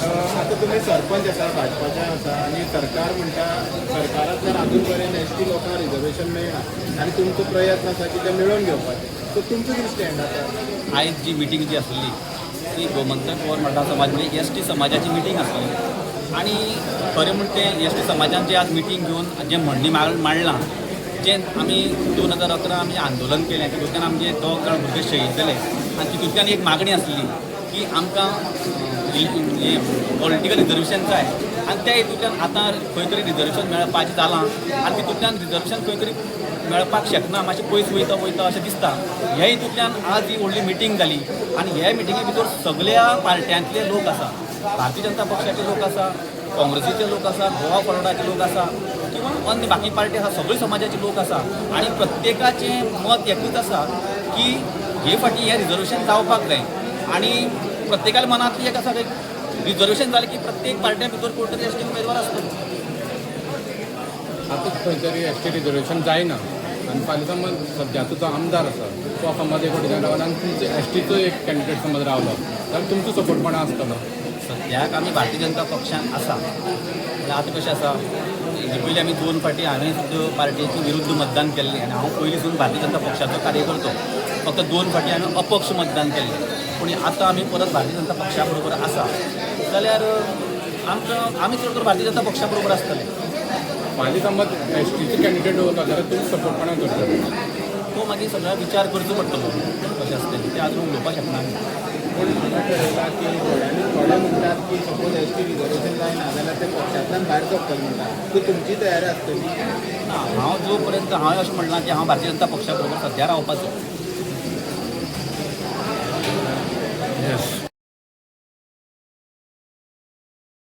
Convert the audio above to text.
आता तुम्ही सरपंच आसा भाजपाचे आसा आणि सरकार म्हणटा सरकारात जर अजून पर्यंत एसटी लोकांना रिजर्वेशन मेळना आणि तुमचो प्रयत्न आसा की ते मेळोवन घेवपाचे सो तुमचो कितें स्टँड आसा? आयज जी मिटींग जी आसली ती गोमंतक वर मराठा समाज म्हणजे एस टी समाजाची मिटींग आसली आणि खरें म्हणटे एस टी समाजान जे आज मिटींग घेवन जे म्हणणी मांडलां जे आमी 2011 आमी आंदोलन केलें तितूंतल्यान आमचे 2 जाण भुरगे शहीद जाले आनी तितूंतल्यान एक मागणी आसली की आमकां पॉलिटिकल रिजर्वेशन जाय आनी त्या हितूंतल्यान आतां खंय तरी रिजर्वेशन मेळपाचें जालां आनी तितूंतल्यान रिजर्वेशन खंय तरी मेळपाक शकना मातशें पयस वयता अशें दिसता. ह्या हितूंतल्यान आज ही व्हडली मिटींग जाली आनी ह्या मिटिंगे भितर सगळ्या पार्ट्यांतले लोक आसा. भारतीय जनता पक्षाचे लोक आसा, काँग्रेसीचे लोक आसा, गोवा फॉरवर्डाचे लोक आसा किंवा अन्य बाकी पार्टी आसा, सगळे समाजाचे लोक आसा आणि प्रत्येकाचें मत एकूच आसा की हे फाटी हें रिजर्वेशन जावपाक जाय आणि प्रत्येकाच्या मनात एक आसा की रिजर्वेशन जालें की प्रत्येक पार्ट्या भितर कोण तरी एसटी उमेदवार आसतलो. आता खंय तरी एसटी रिजर्वेशन जायना आणि फाल्यां समज सद्याचो जो आमदार आसा तो समज एक फावटी रावला आनी तुमचो एसटीचो एक कॅन्डिडेट समज रावलो जाल्यार तुमचो सपोर्ट कोणा आसतलो? सद्याक आमी भारतीय जनता पक्षान आसा. आतां कशें आसा हेजे पयलीं आमी 2 फावटी हांवें सुद्दां पार्टीचे विरुद्ध मतदान केल्लें आनी हांव पयलींसून भारतीय जनता पक्षाचो कार्यकर्तो. फक्त 2 फावटी हांवें अपक्ष मतदान केल्लें पूण आतां आमी परत भारतीय जनता पक्षा बरोबर आसा जाल्यार आमी चड करून भारतीय जनता पक्षा बरोबर आसतले. फाल्यां समज एसटीचे कॅन्डिडेट दवरलो जाल्यार तुमी सपोर्ट कोणाक करतलो? तो मागीर सगळ्या विचार करचो पडटलो कशें आसतलें तें आजून उलोवपाक शकना आमी. पूण म्हाका ठरयला की थोडे म्हणटात की सपोज एसटी रिजर्वेशन जायना जाल्यार ते पक्षांतल्यान भायर सरतले म्हणटात. सो तुमची तयारी आसतली? ना हांव जो पर्यंत हांवें अशें म्हणलां की हांव भारतीय जनता पक्षा बरोबर सद्या रावपाचो. येस.